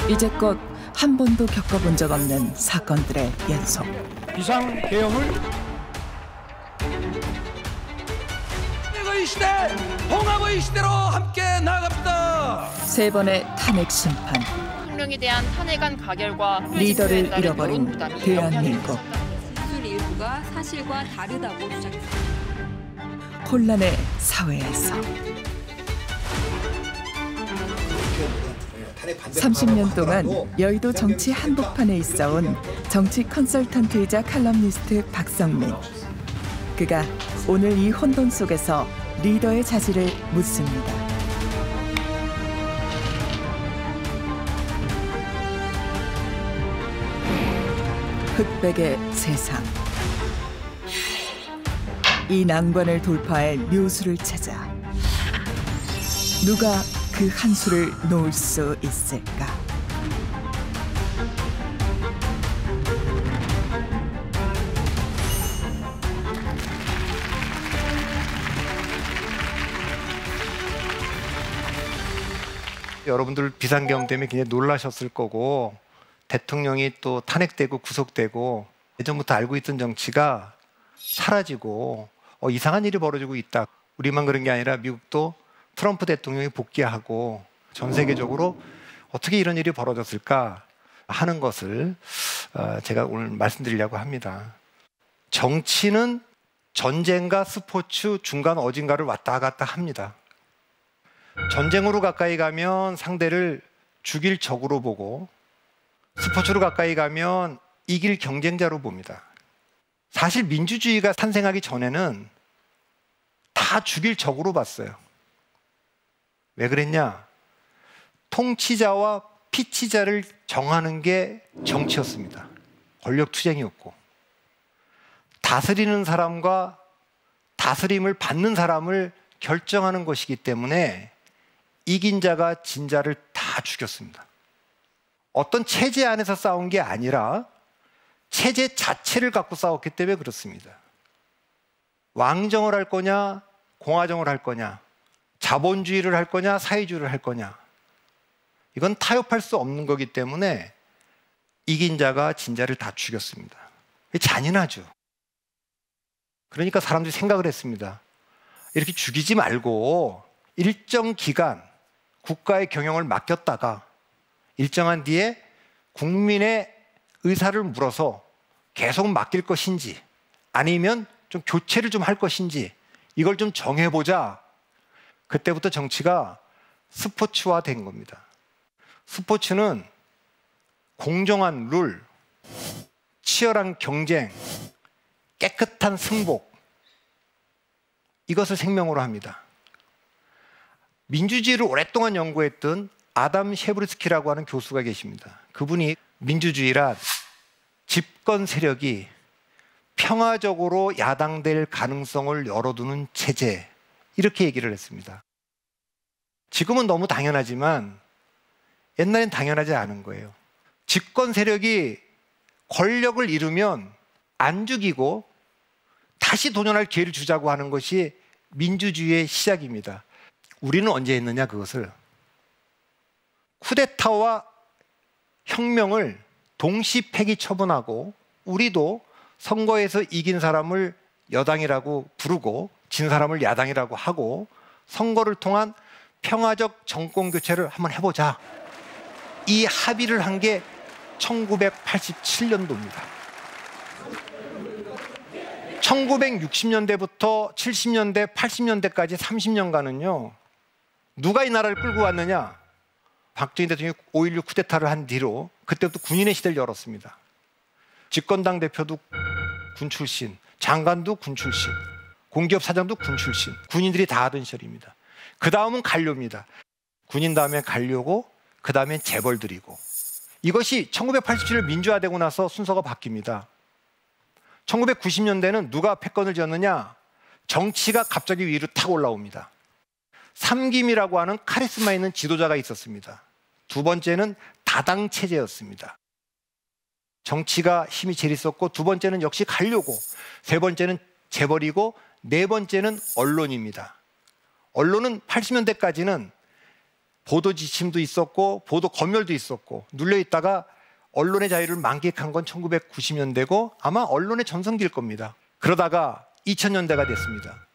이제껏 한 번도 겪어본 적 없는 사건들의 연속. 비상계엄을 이 시대, 통합의 시대로 함께 나아갑니다. 세 번의 탄핵 심판. 대통령에 대한 탄핵안 가결과 리더를 잃어버린 대한민국. 진술 일부가 사실과 다르다고 주장했습니다. 혼란의 사회에서 30년 동안 여의도 정치 한복판에 있어온 정치 컨설턴트이자 칼럼니스트 박성민. 그가 오늘 이 혼돈 속에서 리더의 자질을 묻습니다. 흑백의 세상. 이 난관을 돌파할 묘수를 찾아 누가 그 한 수를 놓을 수 있을까? 여러분들 비상계엄 때문에 굉장히 놀라셨을 거고, 대통령이 또 탄핵되고 구속되고 예전부터 알고 있던 정치가 사라지고 이상한 일이 벌어지고 있다. 우리만 그런 게 아니라 미국도 트럼프 대통령이 복귀하고 전 세계적으로 어떻게 이런 일이 벌어졌을까 하는 것을 제가 오늘 말씀드리려고 합니다. 정치는 전쟁과 스포츠 중간 어딘가를 왔다 갔다 합니다. 전쟁으로 가까이 가면 상대를 죽일 적으로 보고, 스포츠로 가까이 가면 이길 경쟁자로 봅니다. 사실 민주주의가 탄생하기 전에는 다 죽일 적으로 봤어요. 왜 그랬냐? 통치자와 피치자를 정하는 게 정치였습니다. 권력투쟁이었고, 다스리는 사람과 다스림을 받는 사람을 결정하는 것이기 때문에 이긴 자가 진 자를 다 죽였습니다. 어떤 체제 안에서 싸운 게 아니라 체제 자체를 갖고 싸웠기 때문에 그렇습니다. 왕정을 할 거냐, 공화정을 할 거냐, 자본주의를 할 거냐, 사회주의를 할 거냐, 이건 타협할 수 없는 거기 때문에 이긴 자가 진 자를 다 죽였습니다. 잔인하죠. 그러니까 사람들이 생각을 했습니다. 이렇게 죽이지 말고 일정 기간 국가의 경영을 맡겼다가 일정한 뒤에 국민의 의사를 물어서 계속 맡길 것인지 아니면 좀 교체를 좀 할 것인지 이걸 좀 정해보자. 그때부터 정치가 스포츠화된 겁니다. 스포츠는 공정한 룰, 치열한 경쟁, 깨끗한 승복, 이것을 생명으로 합니다. 민주주의를 오랫동안 연구했던 아담 셰브르스키라고 하는 교수가 계십니다. 그분이 민주주의란 집권 세력이 평화적으로 야당될 가능성을 열어두는 체제, 이렇게 얘기를 했습니다. 지금은 너무 당연하지만 옛날엔 당연하지 않은 거예요. 집권 세력이 권력을 잃으면 안 죽이고 다시 도전할 기회를 주자고 하는 것이 민주주의의 시작입니다. 우리는 언제 했느냐, 그것을. 쿠데타와 혁명을 동시 폐기 처분하고 우리도 선거에서 이긴 사람을 여당이라고 부르고 진 사람을 야당이라고 하고 선거를 통한 평화적 정권 교체를 한번 해보자. 이 합의를 한 게 1987년도입니다. 1960년대부터 70년대, 80년대까지 30년간은요. 누가 이 나라를 끌고 왔느냐? 박정희 대통령이 5.16 쿠데타를 한 뒤로 그때부터 군인의 시대를 열었습니다. 집권당 대표도 군 출신, 장관도 군 출신, 공기업 사장도 군 출신, 군인들이 다 하던 시절입니다. 그 다음은 관료입니다. 군인 다음에 관료고 그 다음엔 재벌들이고, 이것이 1987년 민주화되고 나서 순서가 바뀝니다. 1990년대는 누가 패권을 쥐었느냐? 정치가 갑자기 위로 탁 올라옵니다. 삼김이라고 하는 카리스마 있는 지도자가 있었습니다. 두 번째는 다당 체제였습니다. 정치가 힘이 제일 있었고, 두 번째는 역시 관료고, 세 번째는 재벌이고, 네 번째는 언론입니다. 언론은 80년대까지는 보도 지침도 있었고 보도 검열도 있었고 눌려 있다가 언론의 자유를 만끽한 건 1990년대고 아마 언론의 전성기일 겁니다. 그러다가 2000년대가 됐습니다.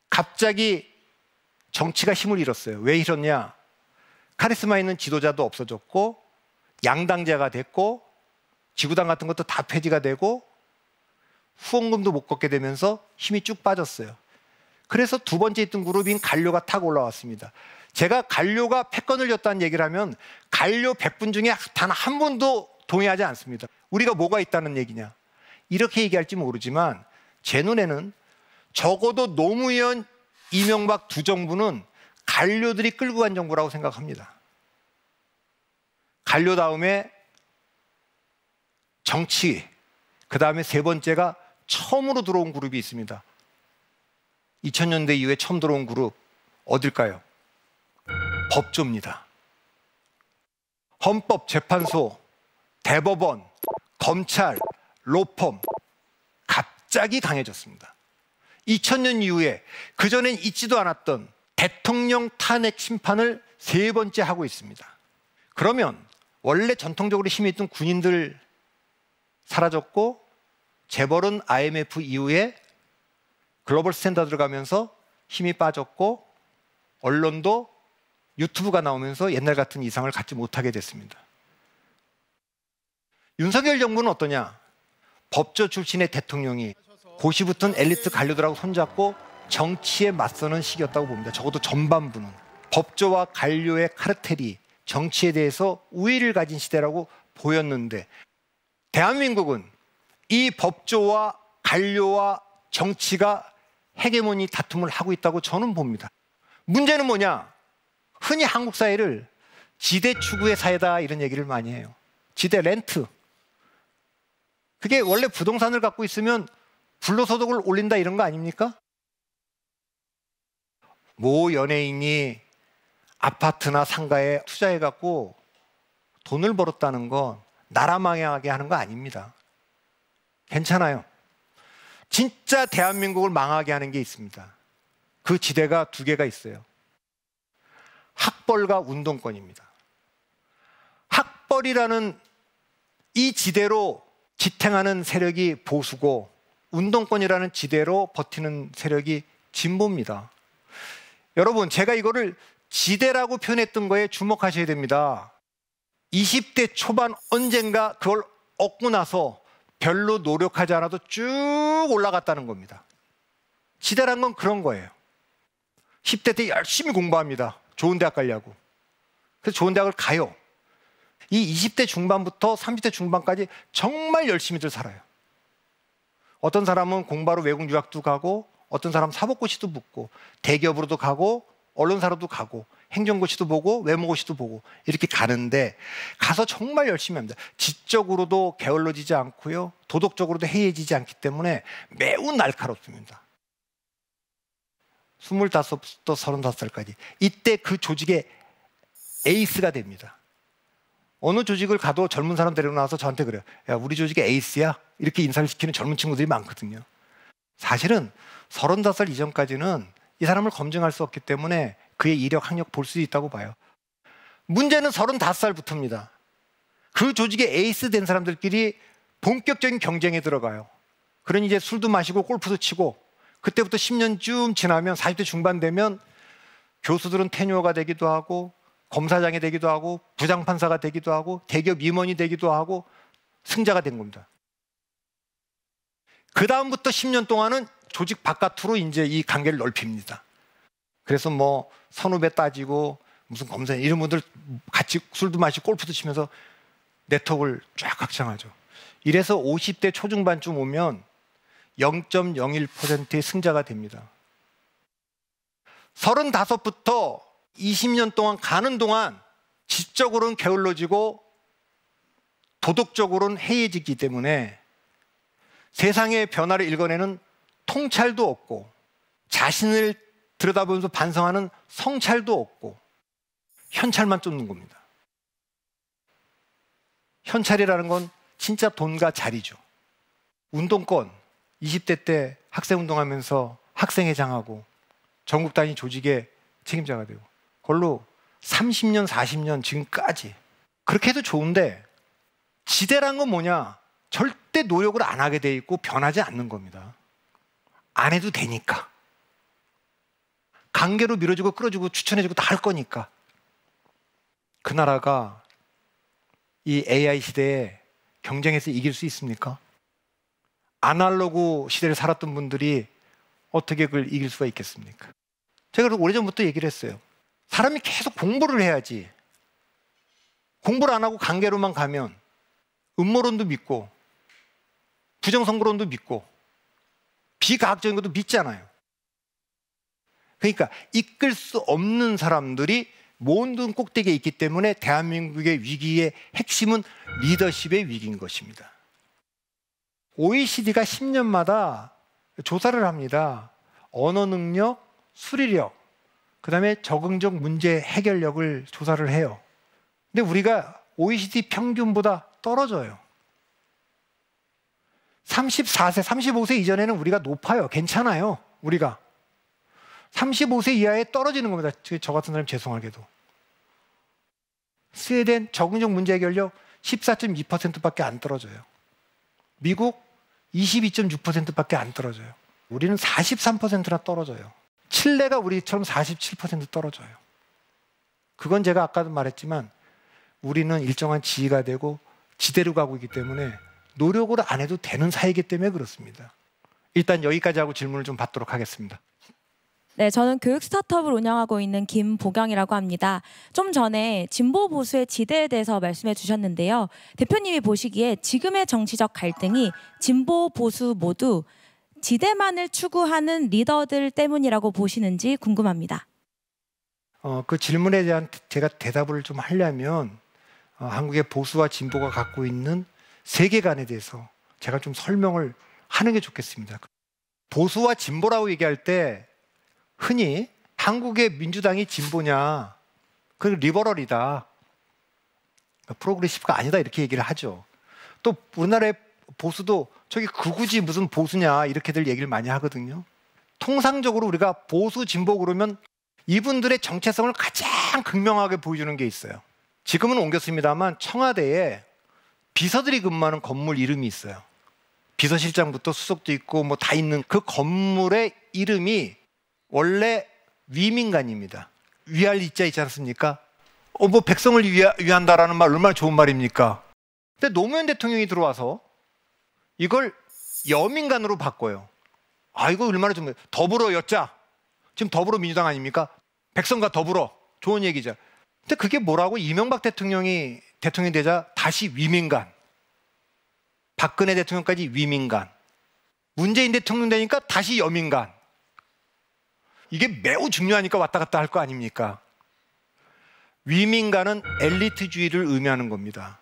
갑자기 정치가 힘을 잃었어요. 왜 잃었냐? 카리스마 있는 지도자도 없어졌고 양당제가 됐고 지구당 같은 것도 다 폐지가 되고 후원금도 못 걷게 되면서 힘이 쭉 빠졌어요. 그래서 두 번째 있던 그룹인 관료가 타고 올라왔습니다. 제가 관료가 패권을 줬다는 얘기를 하면 관료 100분 중에 단 한 분도 동의하지 않습니다. 우리가 뭐가 있다는 얘기냐? 이렇게 얘기할지 모르지만 제 눈에는 적어도 노무현, 이명박 두 정부는 관료들이 끌고 간 정부라고 생각합니다. 관료 다음에 정치, 그 다음에 세 번째가 처음으로 들어온 그룹이 있습니다. 2000년대 이후에 처음 들어온 그룹 어딜까요? 법조입니다. 헌법재판소, 대법원, 검찰, 로펌 갑자기 강해졌습니다. 2000년 이후에 그전엔 있지도 않았던 대통령 탄핵 심판을 세 번째 하고 있습니다. 그러면 원래 전통적으로 힘이 있던 군인들 사라졌고 재벌은 IMF 이후에 글로벌 스탠다드로 가면서 힘이 빠졌고 언론도 유튜브가 나오면서 옛날 같은 이상을 갖지 못하게 됐습니다. 윤석열 정부는 어떠냐? 법조 출신의 대통령이 고시 붙은 엘리트 관료들하고 손잡고 정치에 맞서는 시기였다고 봅니다. 적어도 전반부는. 법조와 관료의 카르텔이 정치에 대해서 우위를 가진 시대라고 보였는데 대한민국은 이 법조와 관료와 정치가 헤게모니 다툼을 하고 있다고 저는 봅니다. 문제는 뭐냐? 흔히 한국 사회를 지대 추구의 사회다 이런 얘기를 많이 해요. 지대 렌트. 그게 원래 부동산을 갖고 있으면 불로소득을 올린다 이런 거 아닙니까? 모 연예인이 아파트나 상가에 투자해갖고 돈을 벌었다는 건 나라 망하게 하는 거 아닙니다. 괜찮아요. 진짜 대한민국을 망하게 하는 게 있습니다. 그 지대가 두 개가 있어요. 학벌과 운동권입니다. 학벌이라는 이 지대로 지탱하는 세력이 보수고 운동권이라는 지대로 버티는 세력이 진보입니다. 여러분, 제가 이거를 지대라고 표현했던 거에 주목하셔야 됩니다. 20대 초반 언젠가 그걸 얻고 나서 별로 노력하지 않아도 쭉 올라갔다는 겁니다. 지대란 건 그런 거예요. 10대 때 열심히 공부합니다. 좋은 대학 가려고. 그래서 좋은 대학을 가요. 이 20대 중반부터 30대 중반까지 정말 열심히들 살아요. 어떤 사람은 공부하러 외국 유학도 가고 어떤 사람은 사법고시도 붙고 대기업으로도 가고 언론사로도 가고 행정고시도 보고 외모고시도 보고 이렇게 가는데 가서 정말 열심히 합니다. 지적으로도 게을러지지 않고요. 도덕적으로도 해이해지지 않기 때문에 매우 날카롭습니다. 25부터 35살까지 이때 그 조직의 에이스가 됩니다. 어느 조직을 가도 젊은 사람 데리고 나와서 저한테 그래요. 야, 우리 조직의 에이스야? 이렇게 인사를 시키는 젊은 친구들이 많거든요. 사실은 35살 이전까지는 이 사람을 검증할 수 없기 때문에 그의 이력, 학력 볼 수 있다고 봐요. 문제는 35살부터입니다. 그 조직의 에이스 된 사람들끼리 본격적인 경쟁에 들어가요. 그러니 이제 술도 마시고 골프도 치고 그때부터 10년쯤 지나면 40대 중반 되면 교수들은 테뉴어가 되기도 하고 검사장이 되기도 하고 부장판사가 되기도 하고 대기업 임원이 되기도 하고 승자가 된 겁니다. 그 다음부터 10년 동안은 조직 바깥으로 이제 이 관계를 넓힙니다. 그래서 뭐 선후배 따지고 무슨 검사 이런 분들 같이 술도 마시고 골프도 치면서 네트워크를 쫙 확장하죠. 이래서 50대 초중반쯤 오면 0.01%의 승자가 됩니다. 35부터 20년 동안 가는 동안 지적으로는 게을러지고 도덕적으로는 해이해지기 때문에 세상의 변화를 읽어내는 통찰도 없고 자신을 들여다보면서 반성하는 성찰도 없고 현찰만 쫓는 겁니다. 현찰이라는 건 진짜 돈과 자리죠. 운동권, 20대 때 학생운동하면서 학생회장하고 전국 단위 조직의 책임자가 되고 그걸로 30년, 40년 지금까지 그렇게 해도 좋은데 지대란 건 뭐냐? 절대 노력을 안 하게 돼 있고 변하지 않는 겁니다. 안 해도 되니까. 관계로 밀어주고 끌어주고 추천해주고 다 할 거니까. 그 나라가 이 AI 시대에 경쟁해서 이길 수 있습니까? 아날로그 시대를 살았던 분들이 어떻게 그걸 이길 수가 있겠습니까? 제가 오래전부터 얘기를 했어요. 사람이 계속 공부를 해야지. 공부를 안 하고 관계로만 가면 음모론도 믿고 부정선거론도 믿고 비과학적인 것도 믿잖아요. 그러니까 이끌 수 없는 사람들이 모든 꼭대기에 있기 때문에 대한민국의 위기의 핵심은 리더십의 위기인 것입니다. OECD가 10년마다 조사를 합니다. 언어 능력, 수리력, 그 다음에 적응적 문제 해결력을 조사를 해요. 근데 우리가 OECD 평균보다 떨어져요. 34세, 35세 이전에는 우리가 높아요. 괜찮아요. 우리가 35세 이하에 떨어지는 겁니다. 저 같은 사람 죄송하게도. 스웨덴 적응적 문제 해결력 14.2%밖에 안 떨어져요. 미국 22.6%밖에 안 떨어져요. 우리는 43%나 떨어져요. 칠레가 우리처럼 47% 떨어져요. 그건 제가 아까도 말했지만 우리는 일정한 지위가 되고 지대로 가고 있기 때문에 노력을 안 해도 되는 사이기 때문에 그렇습니다. 일단 여기까지 하고 질문을 좀 받도록 하겠습니다. 네, 저는 교육 스타트업을 운영하고 있는 김보경이라고 합니다. 좀 전에 진보 보수의 지대에 대해서 말씀해 주셨는데요. 대표님이 보시기에 지금의 정치적 갈등이 진보 보수 모두 지대만을 추구하는 리더들 때문이라고 보시는지 궁금합니다. 그 질문에 대한 제가 대답을 좀 하려면 한국의 보수와 진보가 갖고 있는 세계관에 대해서 제가 좀 설명을 하는 게 좋겠습니다. 보수와 진보라고 얘기할 때 흔히 한국의 민주당이 진보냐, 그 리버럴이다, 프로그레시브가 아니다 이렇게 얘기를 하죠. 또 우리나라의 보수도 저기 극우지 무슨 보수냐 이렇게들 얘기를 많이 하거든요. 통상적으로 우리가 보수 진보 그러면 이분들의 정체성을 가장 극명하게 보여주는 게 있어요. 지금은 옮겼습니다만 청와대에 비서들이 근무하는 건물 이름이 있어요. 비서실장부터 수석도 있고 뭐 다 있는 그 건물의 이름이 원래 위민관입니다. 위할 이자 있지 않습니까? 뭐 백성을 위한다라는 말 얼마나 좋은 말입니까? 근데 노무현 대통령이 들어와서 이걸 여민관으로 바꿔요. 아, 이거 얼마나 좀 더불어 였자. 지금 더불어민주당 아닙니까? 백성과 더불어. 좋은 얘기죠. 근데 그게 뭐라고 이명박 대통령이 대통령이 되자 다시 위민관. 박근혜 대통령까지 위민관. 문재인 대통령 되니까 다시 여민관. 이게 매우 중요하니까 왔다 갔다 할 거 아닙니까? 위민관은 엘리트주의를 의미하는 겁니다.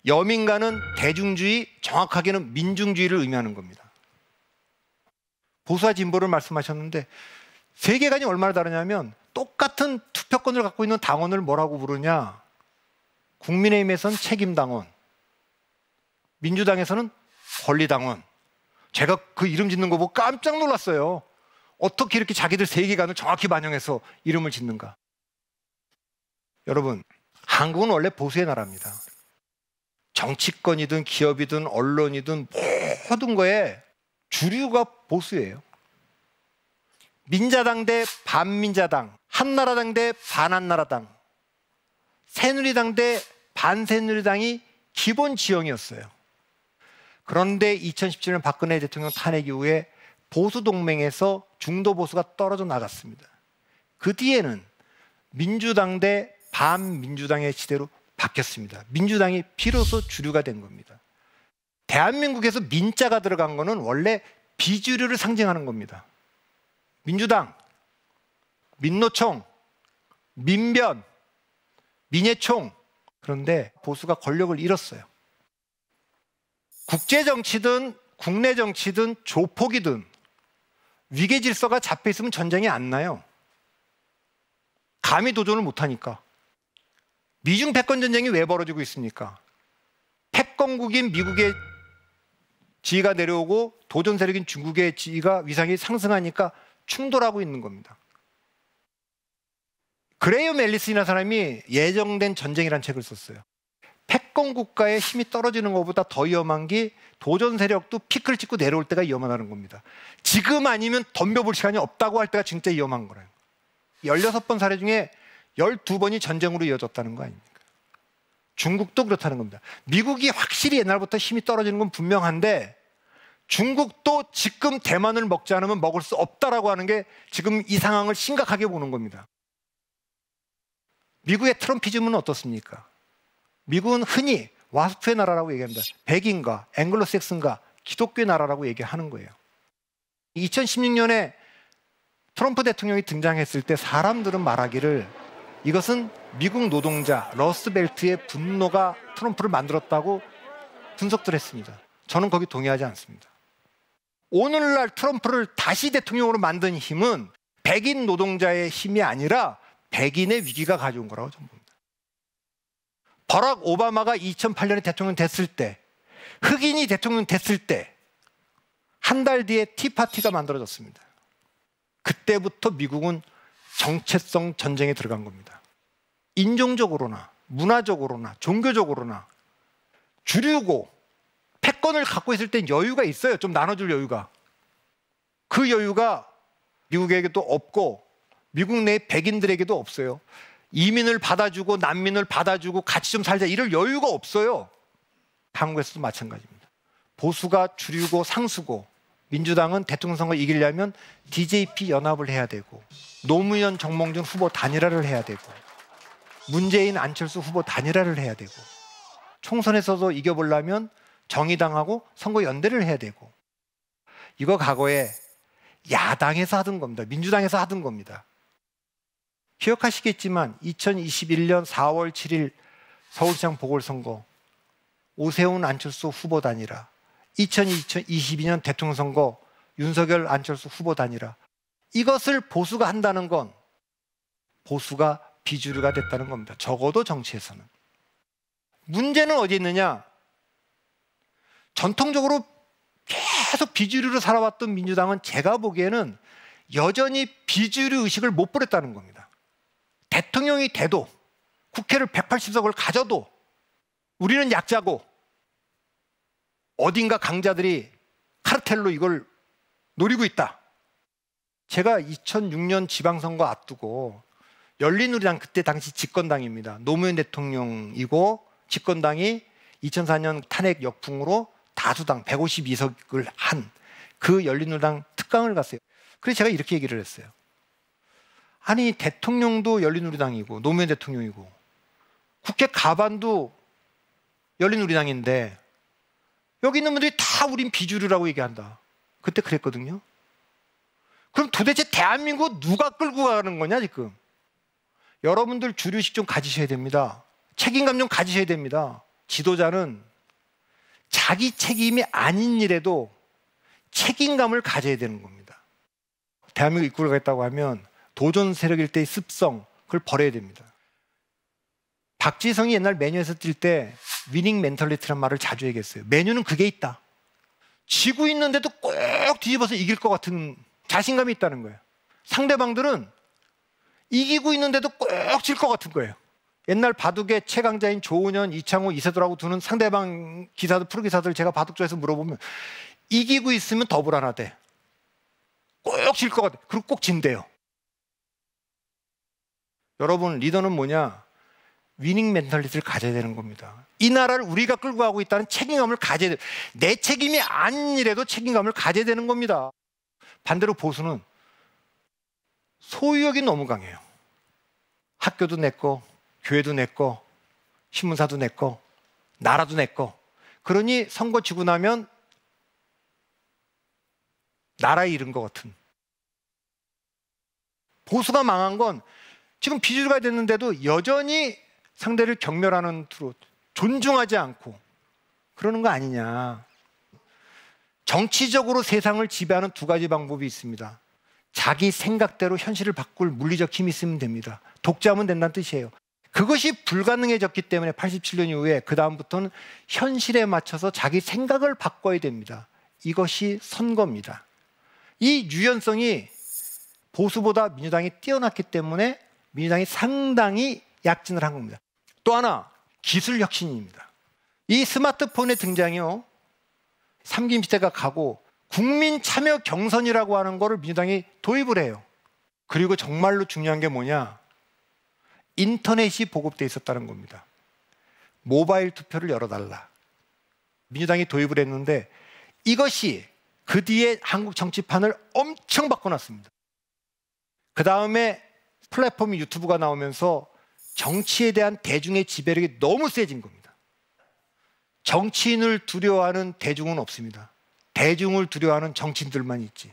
여민관은 대중주의, 정확하게는 민중주의를 의미하는 겁니다. 보수와 진보를 말씀하셨는데 세계관이 얼마나 다르냐면 똑같은 투표권을 갖고 있는 당원을 뭐라고 부르냐? 국민의힘에서는 책임당원, 민주당에서는 권리당원. 제가 그 이름 짓는 거 보고 깜짝 놀랐어요. 어떻게 이렇게 자기들 세계관을 정확히 반영해서 이름을 짓는가? 여러분, 한국은 원래 보수의 나라입니다. 정치권이든 기업이든 언론이든 모든 거에 주류가 보수예요. 민자당 대 반민자당, 한나라당 대 반한나라당, 새누리당 대 반새누리당이 기본 지형이었어요. 그런데 2017년 박근혜 대통령 탄핵 이후에 보수 동맹에서 중도 보수가 떨어져 나갔습니다. 그 뒤에는 민주당 대 반민주당의 시대로 바뀌었습니다. 민주당이 비로소 주류가 된 겁니다. 대한민국에서 민자가 들어간 거는 원래 비주류를 상징하는 겁니다. 민주당, 민노총, 민변, 민예총. 그런데 보수가 권력을 잃었어요. 국제정치든 국내 정치든 조폭이든 위계 질서가 잡혀 있으면 전쟁이 안 나요. 감히 도전을 못하니까. 미중 패권 전쟁이 왜 벌어지고 있습니까? 패권국인 미국의 지위가 내려오고 도전 세력인 중국의 지위가 위상이 상승하니까 충돌하고 있는 겁니다. 그레이엄 앨리슨이라는 사람이 예정된 전쟁이라는 책을 썼어요. 패권 국가의 힘이 떨어지는 것보다 더 위험한 게 도전 세력도 피크를 찍고 내려올 때가 위험하다는 겁니다. 지금 아니면 덤벼볼 시간이 없다고 할 때가 진짜 위험한 거예요. 16번 사례 중에 12번이 전쟁으로 이어졌다는 거 아닙니까? 중국도 그렇다는 겁니다. 미국이 확실히 옛날부터 힘이 떨어지는 건 분명한데 중국도 지금 대만을 먹지 않으면 먹을 수 없다라고 하는 게 지금 이 상황을 심각하게 보는 겁니다. 미국의 트럼피즘은 어떻습니까? 미국은 흔히 와스프의 나라라고 얘기합니다. 백인과 앵글로색슨과 기독교의 나라라고 얘기하는 거예요. 2016년에 트럼프 대통령이 등장했을 때 사람들은 말하기를 이것은 미국 노동자 러스트벨트의 분노가 트럼프를 만들었다고 분석들 했습니다. 저는 거기 동의하지 않습니다. 오늘날 트럼프를 다시 대통령으로 만든 힘은 백인 노동자의 힘이 아니라 백인의 위기가 가져온 거라고 저는 봅니다. 버락 오바마가 2008년에 대통령 됐을 때, 흑인이 대통령 됐을 때 한 달 뒤에 티파티가 만들어졌습니다. 그때부터 미국은 정체성 전쟁에 들어간 겁니다. 인종적으로나 문화적으로나 종교적으로나 주류고 패권을 갖고 있을 땐 여유가 있어요. 좀 나눠줄 여유가. 그 여유가 미국에게도 없고 미국 내 백인들에게도 없어요. 이민을 받아주고 난민을 받아주고 같이 좀 살자 이럴 여유가 없어요. 한국에서도 마찬가지입니다. 보수가 주류고 상수고 민주당은 대통령 선거 이기려면 DJP 연합을 해야 되고 노무현 정몽준 후보 단일화를 해야 되고 문재인 안철수 후보 단일화를 해야 되고 총선에서도 이겨보려면 정의당하고 선거 연대를 해야 되고 이거 과거에 야당에서 하던 겁니다. 민주당에서 하던 겁니다. 기억하시겠지만 2021년 4월 7일 서울시장 보궐선거 오세훈 안철수 후보 단일화 2022년 대통령 선거 윤석열 안철수 후보 단일화 이것을 보수가 한다는 건 보수가 비주류가 됐다는 겁니다. 적어도 정치에서는. 문제는 어디 있느냐? 전통적으로 계속 비주류로 살아왔던 민주당은 제가 보기에는 여전히 비주류 의식을 못 버렸다는 겁니다. 대통령이 돼도 국회를 180석을 가져도 우리는 약자고 어딘가 강자들이 카르텔로 이걸 노리고 있다. 제가 2006년 지방선거 앞두고 열린우리당 그때 당시 집권당입니다. 노무현 대통령이고 집권당이 2004년 탄핵 역풍으로 다수당 152석을 한 그 열린우리당 특강을 갔어요. 그래서 제가 이렇게 얘기를 했어요. 아니 대통령도 열린우리당이고 노무현 대통령이고 국회 가반도 열린우리당인데 여기 있는 분들이 다 우린 비주류라고 얘기한다. 그때 그랬거든요. 그럼 도대체 대한민국 누가 끌고 가는 거냐 지금. 여러분들 주류의식 좀 가지셔야 됩니다. 책임감 좀 가지셔야 됩니다. 지도자는 자기 책임이 아닌 일에도 책임감을 가져야 되는 겁니다. 대한민국 이끌어 가겠다고 하면 도전 세력일 때의 습성 그걸 버려야 됩니다. 박지성이 옛날 메뉴에서 뛸 때 위닝 멘털리티라는 말을 자주 얘기했어요. 메뉴는 그게 있다. 지고 있는데도 꼭 뒤집어서 이길 것 같은 자신감이 있다는 거예요. 상대방들은 이기고 있는데도 꼭 질 것 같은 거예요. 옛날 바둑의 최강자인 조은현, 이창호, 이세돌하고 두는 상대방 기사들, 프로기사들 제가 바둑조에서 물어보면 이기고 있으면 더 불안하대. 꼭 질 것 같아. 그리고 꼭 진대요. 여러분 리더는 뭐냐? 위닝 멘탈리티를 가져야 되는 겁니다. 이 나라를 우리가 끌고 가고 있다는 책임감을 가져야 돼. 내 책임이 아닌 일에도 책임감을 가져야 되는 겁니다. 반대로 보수는 소유욕이 너무 강해요. 학교도 내 거, 교회도 내 거, 신문사도 내 거, 나라도 내 거. 그러니 선거 지고 나면 나라에 잃은 것 같은. 보수가 망한 건 지금 비주류가 됐는데도 여전히 상대를 경멸하는 투로 존중하지 않고 그러는 거 아니냐. 정치적으로 세상을 지배하는 두 가지 방법이 있습니다. 자기 생각대로 현실을 바꿀 물리적 힘이 있으면 됩니다. 독재하면 된다는 뜻이에요. 그것이 불가능해졌기 때문에 87년 이후에 그 다음부터는 현실에 맞춰서 자기 생각을 바꿔야 됩니다. 이것이 선거입니다. 이 유연성이 보수보다 민주당이 뛰어났기 때문에 민주당이 상당히 약진을 한 겁니다. 또 하나 기술 혁신입니다. 이 스마트폰의 등장이요, 3기 시대가 가고 국민 참여 경선이라고 하는 거를 민주당이 도입을 해요. 그리고 정말로 중요한 게 뭐냐, 인터넷이 보급돼 있었다는 겁니다. 모바일 투표를 열어달라. 민주당이 도입을 했는데 이것이 그 뒤에 한국 정치판을 엄청 바꿔놨습니다. 그 다음에 플랫폼 유튜브가 나오면서 정치에 대한 대중의 지배력이 너무 세진 겁니다. 정치인을 두려워하는 대중은 없습니다. 대중을 두려워하는 정치인들만 있지.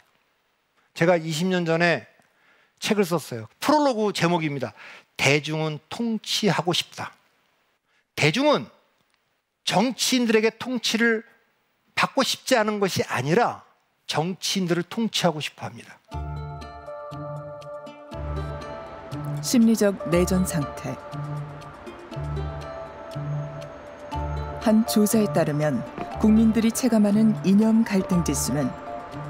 제가 20년 전에 책을 썼어요. 프롤로그 제목입니다. 대중은 통치하고 싶다. 대중은 정치인들에게 통치를 받고 싶지 않은 것이 아니라 정치인들을 통치하고 싶어 합니다. 심리적 내전 상태. 한 조사에 따르면 국민들이 체감하는 이념 갈등 지수는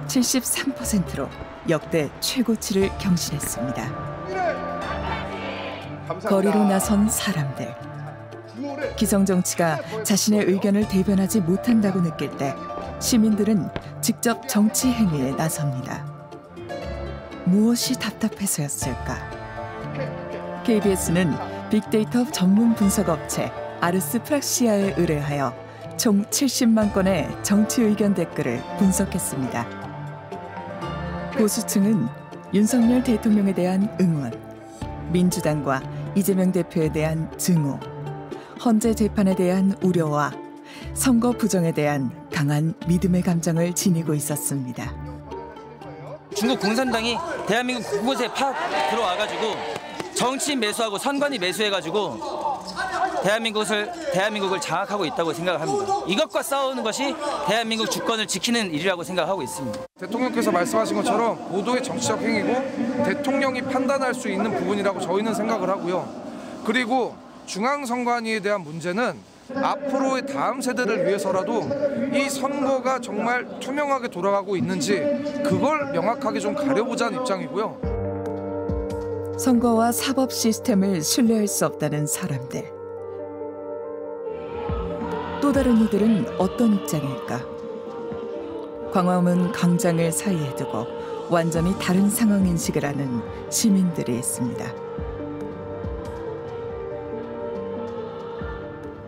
73%로 역대 최고치를 경신했습니다. 거리로 나선 사람들. 기성정치가 자신의 의견을 대변하지 못한다고 느낄 때 시민들은 직접 정치 행위에 나섭니다. 무엇이 답답해서였을까? KBS는 빅데이터 전문 분석업체 아르스 프락시아에 의뢰하여 총 70만 건의 정치 의견 댓글을 분석했습니다. 보수층은 윤석열 대통령에 대한 응원, 민주당과 이재명 대표에 대한 증오, 헌재 재판에 대한 우려와 선거 부정에 대한 강한 믿음의 감정을 지니고 있었습니다. 중국 공산당이 대한민국 곳곳에 팍 들어와가지고 정치인 매수하고 선관위 매수해가지고 대한민국을 장악하고 있다고 생각을 합니다. 이것과 싸우는 것이 대한민국 주권을 지키는 일이라고 생각하고 있습니다. 대통령께서 말씀하신 것처럼 모두의 정치적 행위고 대통령이 판단할 수 있는 부분이라고 저희는 생각을 하고요. 그리고 중앙선관위에 대한 문제는 앞으로의 다음 세대를 위해서라도 이 선거가 정말 투명하게 돌아가고 있는지 그걸 명확하게 좀 가려보자는 입장이고요. 선거와 사법 시스템을 신뢰할 수 없다는 사람들. 또 다른 이들은 어떤 입장일까? 광화문 광장을 사이에 두고 완전히 다른 상황 인식을 하는 시민들이 있습니다.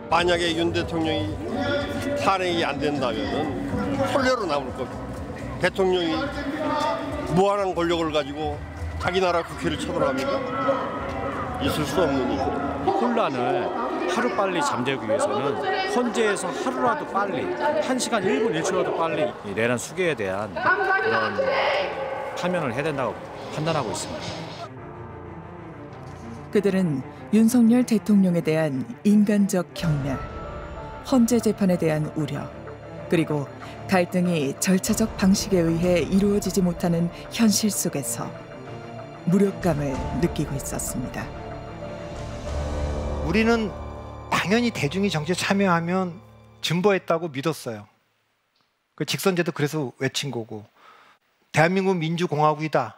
만약에 윤 대통령이 탄핵이 안 된다면 홀례로 남을 겁니다. 대통령이 무한한 권력을 가지고 자기 나라 국회를 쳐들어갑니까? 있을 수 없는 일. 혼란을 하루빨리 잠재우기 위해서는 헌재에서 하루라도 빨리, 1시간 1분 1초라도 빨리 이 내란 수계에 대한 그런 파면을 해야 된다고 판단하고 있습니다. 그들은 윤석열 대통령에 대한 인간적 경멸, 헌재 재판에 대한 우려, 그리고 갈등이 절차적 방식에 의해 이루어지지 못하는 현실 속에서 무력감을 느끼고 있었습니다. 우리는 당연히 대중이 정치에 참여하면 진보했다고 믿었어요. 그 직선제도 그래서 외친 거고, 대한민국 민주공화국이다.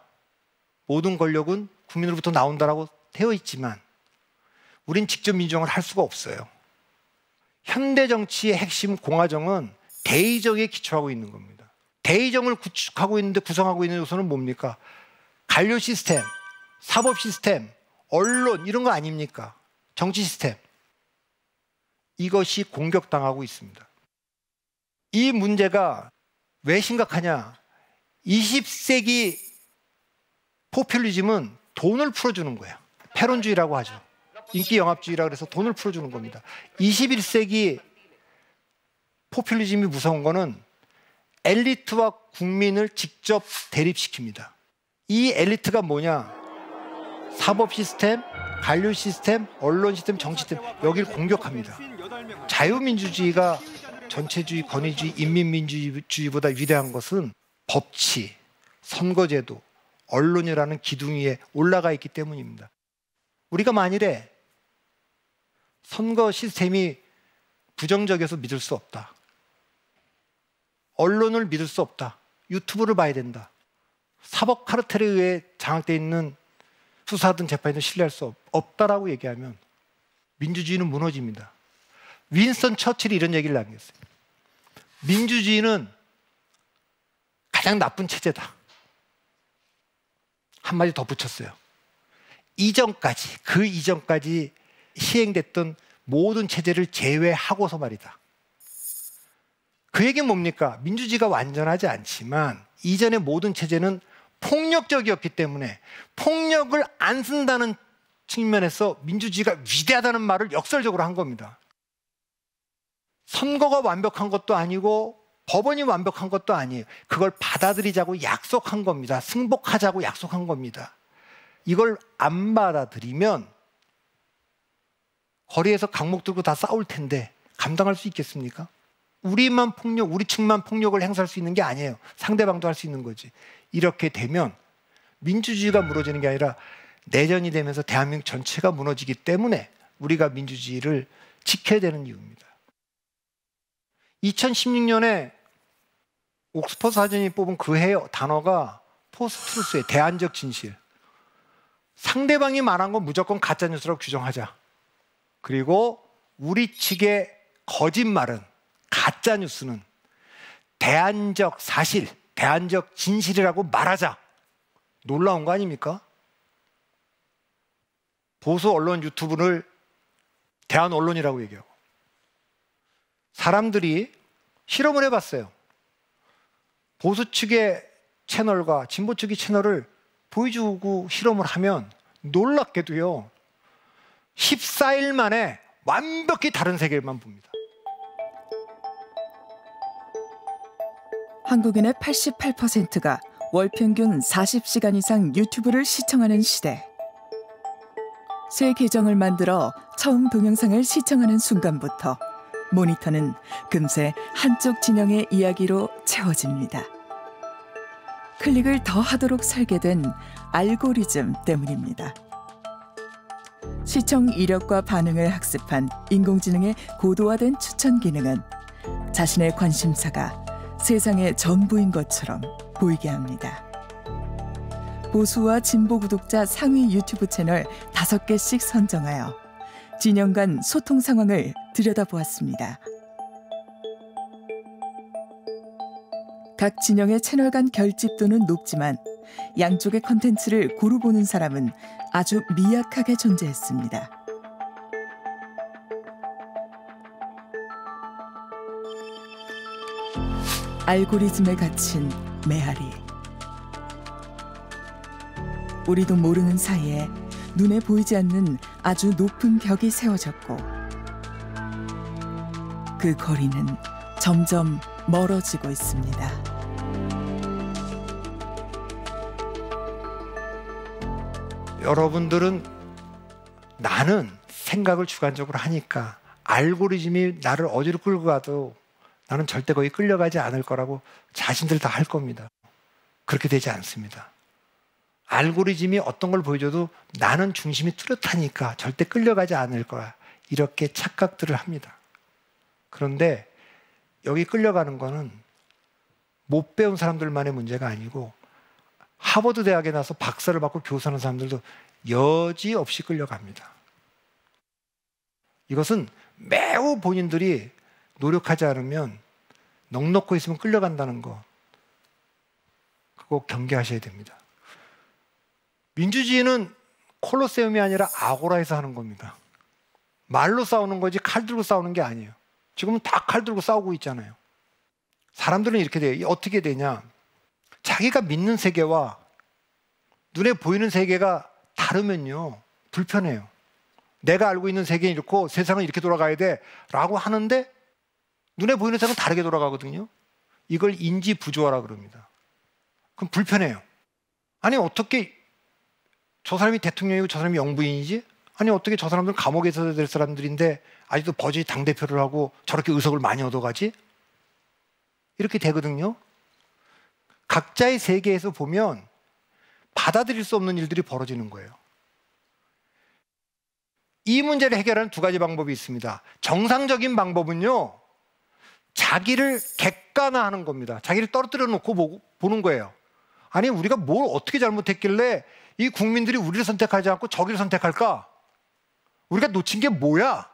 모든 권력은 국민으로부터 나온다라고 되어 있지만 우린 직접 민주정을 할 수가 없어요. 현대 정치의 핵심 공화정은 대의정에 기초하고 있는 겁니다. 대의정을 구축하고 있는데 구성하고 있는 요소는 뭡니까? 관료 시스템, 사법 시스템, 언론 이런 거 아닙니까? 정치 시스템. 이것이 공격당하고 있습니다. 이 문제가 왜 심각하냐? 20세기 포퓰리즘은 돈을 풀어주는 거예요. 패론주의라고 하죠. 인기 영합주의라고 해서 돈을 풀어주는 겁니다. 21세기 포퓰리즘이 무서운 거는 엘리트와 국민을 직접 대립시킵니다. 이 엘리트가 뭐냐? 사법 시스템, 관료 시스템, 언론 시스템, 정치 시스템, 여기를 공격합니다. 자유민주주의가 전체주의, 권위주의, 인민민주주의보다 위대한 것은 법치, 선거제도, 언론이라는 기둥 위에 올라가 있기 때문입니다. 우리가 만일에 선거 시스템이 부정적이어서 믿을 수 없다. 언론을 믿을 수 없다. 유튜브를 봐야 된다. 사법 카르텔에 의해 장악되어 있는 수사든 재판이든 신뢰할 수 없다라고 얘기하면 민주주의는 무너집니다. 윈스턴 처칠이 이런 얘기를 남겼어요. 민주주의는 가장 나쁜 체제다. 한마디 더 붙였어요. 그 이전까지 시행됐던 모든 체제를 제외하고서 말이다. 그 얘기는 뭡니까? 민주주의가 완전하지 않지만 이전의 모든 체제는 폭력적이었기 때문에 폭력을 안 쓴다는 측면에서 민주주의가 위대하다는 말을 역설적으로 한 겁니다. 선거가 완벽한 것도 아니고 법원이 완벽한 것도 아니에요. 그걸 받아들이자고 약속한 겁니다. 승복하자고 약속한 겁니다. 이걸 안 받아들이면 거리에서 강목 들고 다 싸울 텐데 감당할 수 있겠습니까? 우리 측만 폭력을 행사할 수 있는 게 아니에요. 상대방도 할 수 있는 거지. 이렇게 되면 민주주의가 무너지는 게 아니라 내전이 되면서 대한민국 전체가 무너지기 때문에 우리가 민주주의를 지켜야 되는 이유입니다. 2016년에 옥스퍼드 사전이 뽑은 그 해 단어가 포스트루스예요. 대안적 진실. 상대방이 말한 건 무조건 가짜뉴스라고 규정하자. 그리고 우리 측의 거짓말은, 가짜뉴스는 대안적 사실, 대안적 진실이라고 말하자. 놀라운 거 아닙니까? 보수 언론 유튜브를 대안 언론이라고 얘기하고. 사람들이 실험을 해봤어요. 보수 측의 채널과 진보 측의 채널을 보여주고 실험을 하면 놀랍게도요, 14일 만에 완벽히 다른 세계만 봅니다. 한국인의 88%가 월 평균 40시간 이상 유튜브를 시청하는 시대. 새 계정을 만들어 처음 동영상을 시청하는 순간부터 모니터는 금세 한쪽 진영의 이야기로 채워집니다. 클릭을 더 하도록 설계된 알고리즘 때문입니다. 시청 이력과 반응을 학습한 인공지능의 고도화된 추천 기능은 자신의 관심사가 세상의 전부인 것처럼 보이게 합니다. 보수와 진보 구독자 상위 유튜브 채널 5개씩 선정하여 진영 간 소통 상황을 들여다보았습니다. 각 진영의 채널 간 결집도는 높지만 양쪽의 콘텐츠를 고루 보는 사람은 아주 미약하게 존재했습니다. 알고리즘에 갇힌 메아리. 우리도 모르는 사이에 눈에 보이지 않는 아주 높은 벽이 세워졌고 그 거리는 점점 멀어지고 있습니다. 여러분들은 나는 생각을 주관적으로 하니까 알고리즘이 나를 어디로 끌고 가도 나는 절대 거기 끌려가지 않을 거라고 자신들 다 할 겁니다. 그렇게 되지 않습니다. 알고리즘이 어떤 걸 보여줘도 나는 중심이 뚜렷하니까 절대 끌려가지 않을 거야. 이렇게 착각들을 합니다. 그런데 여기 끌려가는 거는 못 배운 사람들만의 문제가 아니고 하버드 대학에 나서 박사를 받고 교수하는 사람들도 여지없이 끌려갑니다. 이것은 매우 본인들이 노력하지 않으면 넋놓고 있으면 끌려간다는 거, 그거 경계하셔야 됩니다. 민주주의는 콜로세움이 아니라 아고라에서 하는 겁니다. 말로 싸우는 거지 칼 들고 싸우는 게 아니에요. 지금은 다 칼 들고 싸우고 있잖아요. 사람들은 이렇게 돼요. 어떻게 되냐? 자기가 믿는 세계와 눈에 보이는 세계가 다르면요, 불편해요. 내가 알고 있는 세계는 이렇고 세상은 이렇게 돌아가야 돼 라고 하는데 눈에 보이는 세상은 다르게 돌아가거든요. 이걸 인지 부조화라 그럽니다. 그럼 불편해요. 아니 어떻게 저 사람이 대통령이고 저 사람이 영부인이지? 아니 어떻게 저 사람들은 감옥에 있어야 될 사람들인데 아직도 버젓이 당대표를 하고 저렇게 의석을 많이 얻어가지? 이렇게 되거든요. 각자의 세계에서 보면 받아들일 수 없는 일들이 벌어지는 거예요. 이 문제를 해결하는 두 가지 방법이 있습니다. 정상적인 방법은요, 자기를 객관화하는 겁니다. 자기를 떨어뜨려 놓고 보는 거예요. 아니 우리가 뭘 어떻게 잘못했길래 이 국민들이 우리를 선택하지 않고 저기를 선택할까? 우리가 놓친 게 뭐야?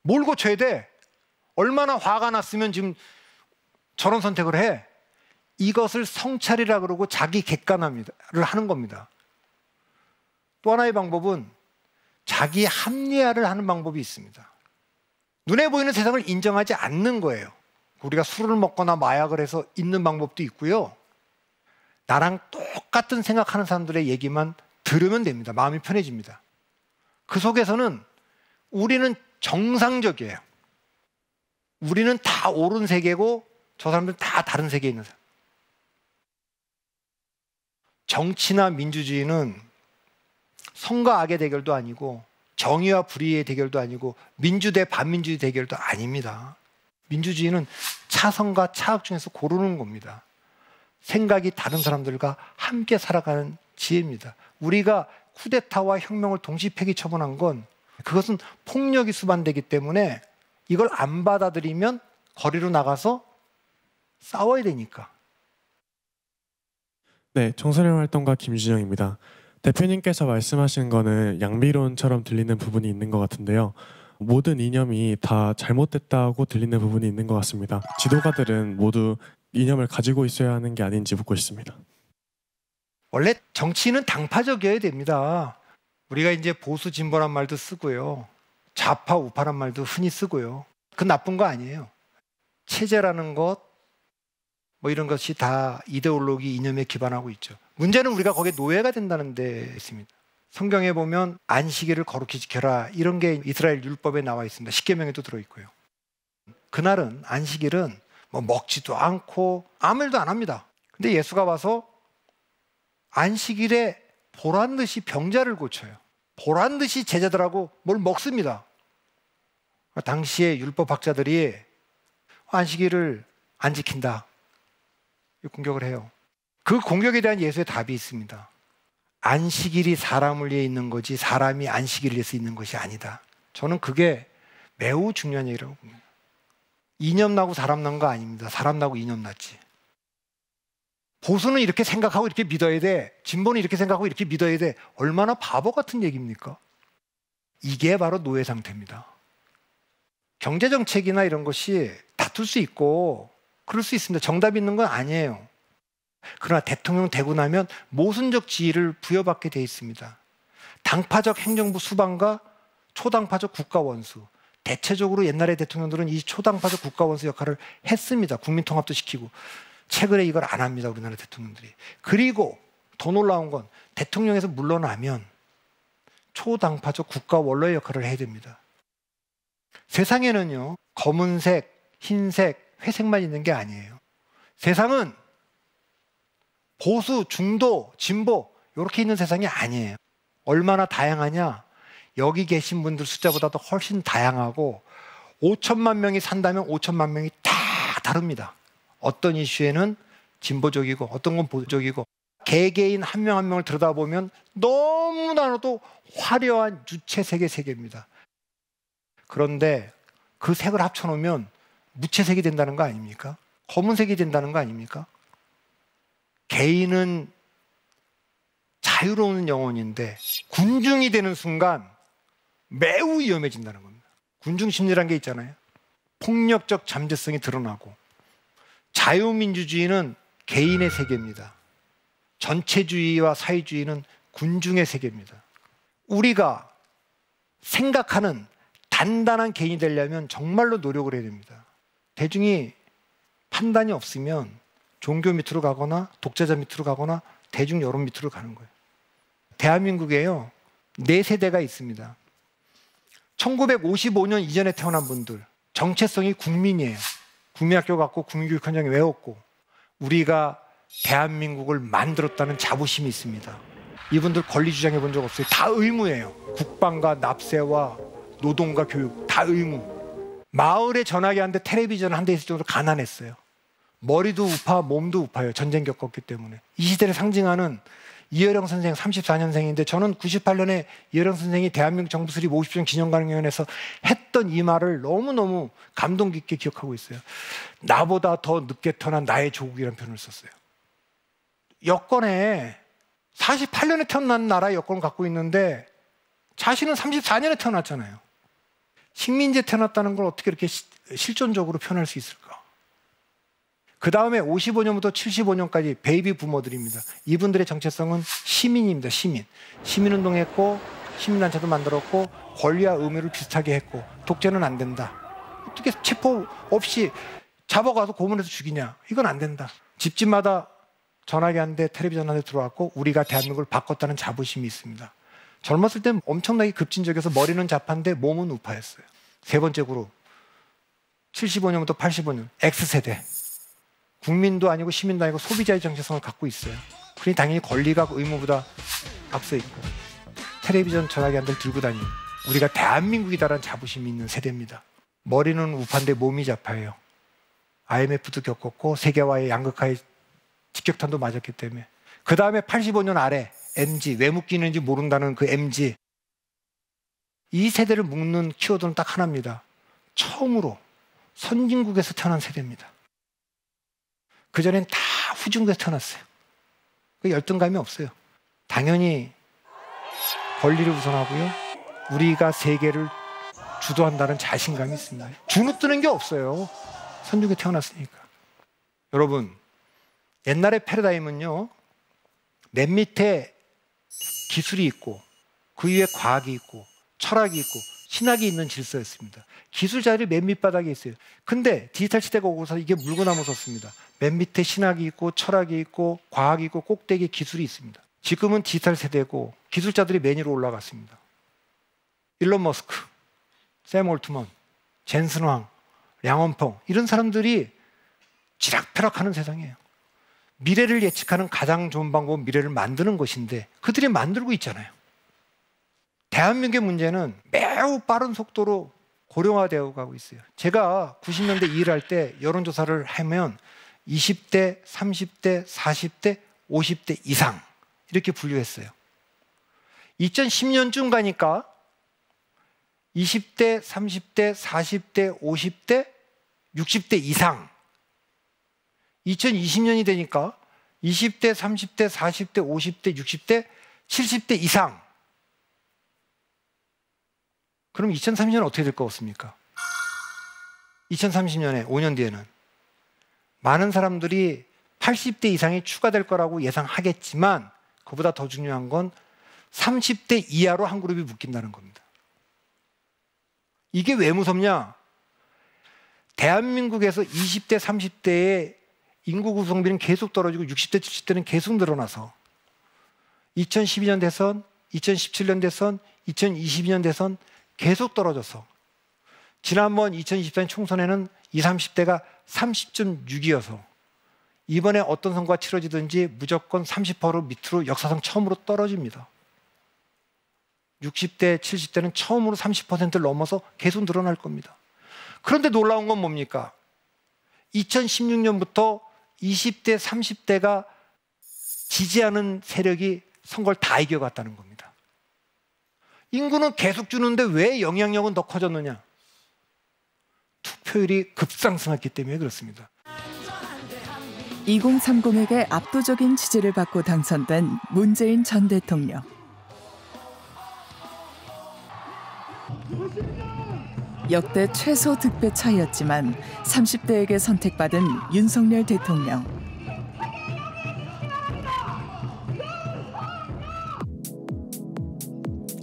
뭘 고쳐야 돼? 얼마나 화가 났으면 지금 저런 선택을 해? 이것을 성찰이라 그러고 자기 객관화를 하는 겁니다. 또 하나의 방법은 자기 합리화를 하는 방법이 있습니다. 눈에 보이는 세상을 인정하지 않는 거예요. 우리가 술을 먹거나 마약을 해서 있는 방법도 있고요. 나랑 똑같은 생각하는 사람들의 얘기만 들으면 됩니다. 마음이 편해집니다. 그 속에서는 우리는 정상적이에요. 우리는 다 옳은 세계고 저 사람들은 다 다른 세계에 있는 사람. 정치나 민주주의는 선과 악의 대결도 아니고 정의와 불의의 대결도 아니고 민주 대 반민주의 대결도 아닙니다. 민주주의는 차선과 차악 중에서 고르는 겁니다. 생각이 다른 사람들과 함께 살아가는 지혜입니다. 우리가 쿠데타와 혁명을 동시 폐기 처분한 건 그것은 폭력이 수반되기 때문에 이걸 안 받아들이면 거리로 나가서 싸워야 되니까. 네, 청소년 활동가 김준영입니다. 대표님께서 말씀하신 거는 양비론처럼 들리는 부분이 있는 것 같은데요. 모든 이념이 다 잘못됐다고 들리는 부분이 있는 것 같습니다. 지도가들은 모두 이념을 가지고 있어야 하는 게 아닌지 묻고 싶습니다. 원래 정치는 당파적이어야 됩니다. 우리가 이제 보수 진보란 말도 쓰고요. 좌파 우파란 말도 흔히 쓰고요. 그건 나쁜 거 아니에요. 체제라는 것, 뭐 이런 것이 다 이데올로기 이념에 기반하고 있죠. 문제는 우리가 거기에 노예가 된다는 데 있습니다. 성경에 보면 안식일을 거룩히 지켜라 이런 게 이스라엘 율법에 나와 있습니다. 십계명에도 들어있고요. 그날은 안식일은 뭐 먹지도 않고 아무 일도 안 합니다. 근데 예수가 와서 안식일에 보란 듯이 병자를 고쳐요. 보란 듯이 제자들하고 뭘 먹습니다. 당시에 율법학자들이 안식일을 안 지킨다 공격을 해요. 그 공격에 대한 예수의 답이 있습니다. 안식일이 사람을 위해 있는 거지 사람이 안식일을 위해서 있는 것이 아니다. 저는 그게 매우 중요한 얘기라고 봅니다. 이념 나고 사람 난 거 아닙니다. 사람 나고 이념 났지. 보수는 이렇게 생각하고 이렇게 믿어야 돼. 진보는 이렇게 생각하고 이렇게 믿어야 돼. 얼마나 바보 같은 얘기입니까? 이게 바로 노예 상태입니다. 경제정책이나 이런 것이 다툴 수 있고 그럴 수 있습니다. 정답이 있는 건 아니에요. 그러나 대통령 되고 나면 모순적 지위를 부여받게 돼 있습니다. 당파적 행정부 수반과 초당파적 국가원수. 대체적으로 옛날의 대통령들은 이 초당파적 국가원수 역할을 했습니다. 국민통합도 시키고. 최근에 이걸 안 합니다. 우리나라 대통령들이. 그리고 더 놀라운 건 대통령에서 물러나면 초당파적 국가원로의 역할을 해야 됩니다. 세상에는요. 검은색, 흰색, 회색만 있는 게 아니에요. 세상은 보수, 중도, 진보 이렇게 있는 세상이 아니에요. 얼마나 다양하냐? 여기 계신 분들 숫자보다도 훨씬 다양하고 5천만 명이 산다면 5천만 명이 다 다릅니다. 어떤 이슈에는 진보적이고 어떤 건 보수적이고 개개인 한 명 한 명을 들여다보면 너무나도 화려한 유채색의 세계입니다. 그런데 그 색을 합쳐놓으면 무채색이 된다는 거 아닙니까? 검은색이 된다는 거 아닙니까? 개인은 자유로운 영혼인데 군중이 되는 순간 매우 위험해진다는 겁니다. 군중 심리라는 게 있잖아요. 폭력적 잠재성이 드러나고 자유민주주의는 개인의 세계입니다. 전체주의와 사회주의는 군중의 세계입니다. 우리가 생각하는 단단한 개인이 되려면 정말로 노력을 해야 됩니다. 대중이 판단이 없으면 종교 밑으로 가거나 독재자 밑으로 가거나 대중 여론 밑으로 가는 거예요. 대한민국에요 4세대가 있습니다. 1955년 이전에 태어난 분들 정체성이 국민이에요. 국민학교 갔고 국민교육 현장에 외웠고 우리가 대한민국을 만들었다는 자부심이 있습니다. 이분들 권리 주장해 본 적 없어요. 다 의무예요. 국방과 납세와 노동과 교육 다 의무. 마을에 전화기 한 대 텔레비전 한 대 있을 정도로 가난했어요. 머리도 우파 몸도 우파예요. 전쟁 겪었기 때문에. 이 시대를 상징하는 이혜령 선생 34년생인데 저는 98년에 이혜령 선생이 대한민국 정부 수립 50주년 기념관행위원회에서 했던 이 말을 너무너무 감동 깊게 기억하고 있어요. 나보다 더 늦게 태어난 나의 조국이라는 표현을 썼어요. 여권에 48년에 태어난 나라의 여권을 갖고 있는데 자신은 34년에 태어났잖아요. 식민지에 태어났다는 걸 어떻게 이렇게 실존적으로 표현할 수 있을까? 그 다음에 55년부터 75년까지 베이비 부모들입니다. 이분들의 정체성은 시민입니다. 시민운동했고 시민단체도 만들었고 권리와 의무를 비슷하게 했고 독재는 안 된다. 어떻게 체포 없이 잡아가서 고문해서 죽이냐? 이건 안 된다. 집집마다 전화기 한 대, 텔레비전 한 대 들어왔고 우리가 대한민국을 바꿨다는 자부심이 있습니다. 젊었을 땐 엄청나게 급진적이어서 머리는 잡한데 몸은 우파였어요. 세 번째 그룹 75년부터 85년 X세대. 국민도 아니고 시민도 아니고 소비자의 정체성을 갖고 있어요. 그러니 당연히 권리가 의무보다 앞서 있고 텔레비전 전화기 한 대를 들고 다니는 우리가 대한민국이다라는 자부심이 있는 세대입니다. 머리는 우파인데 몸이 좌파예요. IMF도 겪었고 세계화의 양극화의 직격탄도 맞았기 때문에. 그 다음에 85년 아래 MZ, 왜 묶이는지 모른다는 그 MZ. 이 세대를 묶는 키워드는 딱 하나입니다. 처음으로 선진국에서 태어난 세대입니다. 그전엔 다 후진국에서 태어났어요. 그 열등감이 없어요. 당연히 권리를 우선하고요. 우리가 세계를 주도한다는 자신감이 있습니다. 주눅드는 게 없어요. 선진국에 태어났으니까. 여러분, 옛날의 패러다임은요. 맨 밑에 기술이 있고 그 위에 과학이 있고 철학이 있고 신학이 있는 질서였습니다. 기술 자리 맨 밑바닥에 있어요. 근데 디지털 시대가 오고서 이게 물고 나무섰습니다. 맨 밑에 신학이 있고 철학이 있고 과학이 있고 꼭대기에 기술이 있습니다. 지금은 디지털 세대고 기술자들이 맨 위로 올라갔습니다. 일론 머스크, 샘 올트먼, 젠슨 황, 량원펑 이런 사람들이 쥐락펴락하는 세상이에요. 미래를 예측하는 가장 좋은 방법은 미래를 만드는 것인데 그들이 만들고 있잖아요. 대한민국의 문제는 매우 빠른 속도로 고령화되어 가고 있어요. 제가 90년대 일을 할 때 여론조사를 하면 20대, 30대, 40대, 50대 이상 이렇게 분류했어요. 2010년쯤 가니까 20대, 30대, 40대, 50대, 60대 이상. 2020년이 되니까 20대, 30대, 40대, 50대, 60대, 70대 이상. 그럼 2030년은 어떻게 될 것 같습니까? 2030년에 5년 뒤에는 많은 사람들이 80대 이상이 추가될 거라고 예상하겠지만 그보다 더 중요한 건 30대 이하로 한 그룹이 묶인다는 겁니다. 이게 왜 무섭냐? 대한민국에서 20대, 30대의 인구 구성비는 계속 떨어지고 60대, 70대는 계속 늘어나서 2012년 대선, 2017년 대선, 2022년 대선 계속 떨어져서 지난번 2024년 총선에는 20, 30대가 30.6이어서 이번에 어떤 선거가 치러지든지 무조건 30% 밑으로 역사상 처음으로 떨어집니다. 60대, 70대는 처음으로 30%를 넘어서 계속 늘어날 겁니다. 그런데 놀라운 건 뭡니까? 2016년부터 20대, 30대가 지지하는 세력이 선거를 다 이겨갔다는 겁니다. 인구는 계속 주는데 왜 영향력은 더 커졌느냐? 투표율이 급상승했기 때문에 그렇습니다. 2030에게 압도적인 지지를 받고 당선된 문재인 전 대통령. 역대 최소 득표 차이였지만 30대에게 선택받은 윤석열 대통령.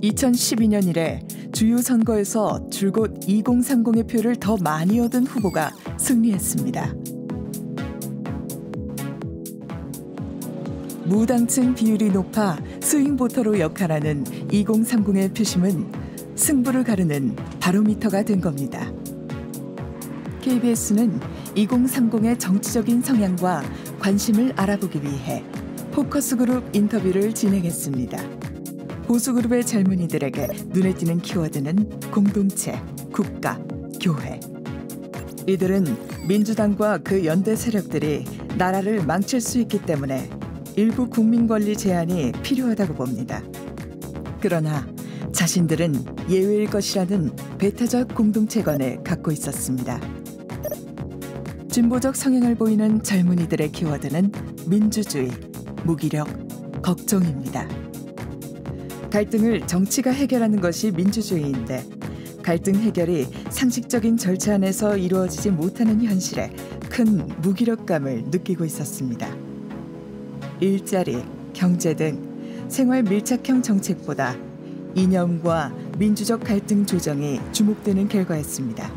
(2012년) 이래 주요 선거에서 줄곧 2030의 표를 더 많이 얻은 후보가 승리했습니다. 무당층 비율이 높아 스윙보터로 역할하는 2030의 표심은 승부를 가르는 바로미터가 된 겁니다. KBS는 2030의 정치적인 성향과 관심을 알아보기 위해 포커스그룹 인터뷰를 진행했습니다. 보수그룹의 젊은이들에게 눈에 띄는 키워드는 공동체, 국가, 교회. 이들은 민주당과 그 연대 세력들이 나라를 망칠 수 있기 때문에 일부 국민권리 제한이 필요하다고 봅니다. 그러나 자신들은 예외일 것이라는 배타적 공동체관을 갖고 있었습니다. 진보적 성향을 보이는 젊은이들의 키워드는 민주주의, 무기력, 걱정입니다. 갈등을 정치가 해결하는 것이 민주주의인데 갈등 해결이 상식적인 절차 안에서 이루어지지 못하는 현실에 큰 무기력감을 느끼고 있었습니다. 일자리, 경제 등 생활 밀착형 정책보다 이념과 민주적 갈등 조정이 주목되는 결과였습니다.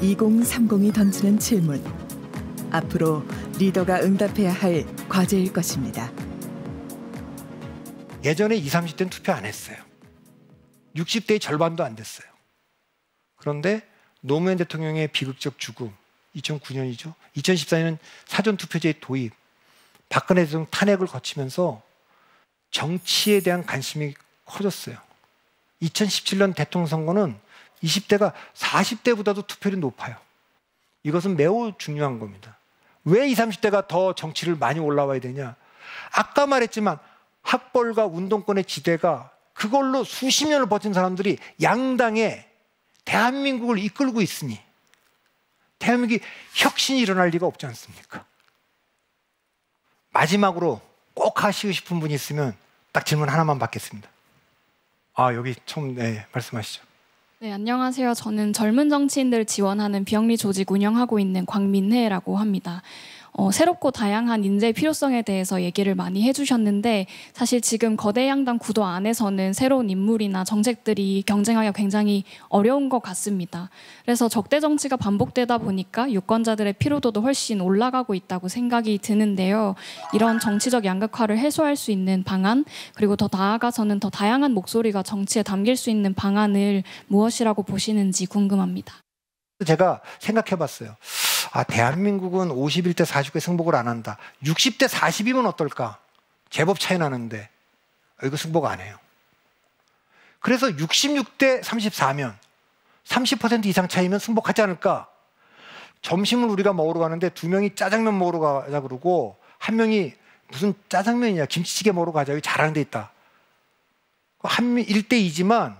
2030이 던지는 질문, 앞으로 리더가 응답해야 할 과제일 것입니다. 예전에 20, 30대는 투표 안 했어요. 60대의 절반도 안 됐어요. 그런데 노무현 대통령의 비극적 죽음, 2009년이죠. 2014년은 사전투표제의 도입, 박근혜 대통령 탄핵을 거치면서 정치에 대한 관심이 커졌어요. 2017년 대통령 선거는 20대가 40대보다도 투표율이 높아요. 이것은 매우 중요한 겁니다. 왜 20, 30대가 더 정치를 많이 올라와야 되냐? 아까 말했지만 학벌과 운동권의 지대가 그걸로 수십 년을 버틴 사람들이 양당에 대한민국을 이끌고 있으니 대한민국이 혁신이 일어날 리가 없지 않습니까? 마지막으로 꼭 하시고 싶은 분이 있으면 딱 질문 하나만 받겠습니다. 여기 처음 말씀하시죠. 네, 안녕하세요. 저는 젊은 정치인들 지원하는 비영리 조직 운영하고 있는 광민혜라고 합니다. 새롭고 다양한 인재의 필요성에 대해서 얘기를 많이 해주셨는데 사실 지금 거대 양당 구도 안에서는 새로운 인물이나 정책들이 경쟁하기가 굉장히 어려운 것 같습니다. 그래서 적대 정치가 반복되다 보니까 유권자들의 피로도도 훨씬 올라가고 있다고 생각이 드는데요. 이런 정치적 양극화를 해소할 수 있는 방안, 그리고 더 나아가서는 더 다양한 목소리가 정치에 담길 수 있는 방안을 무엇이라고 보시는지 궁금합니다. 제가 생각해봤어요. 대한민국은 51대 49에 승복을 안 한다. 60대 40이면 어떨까? 제법 차이 나는데 이거 승복 안 해요. 그래서 66대 34면 30% 이상 차이면 승복하지 않을까? 점심을 우리가 먹으러 가는데 두 명이 짜장면 먹으러 가자 그러고 한 명이 무슨 짜장면이냐 김치찌개 먹으러 가자 여기 잘하는 데 있다. 1대 2지만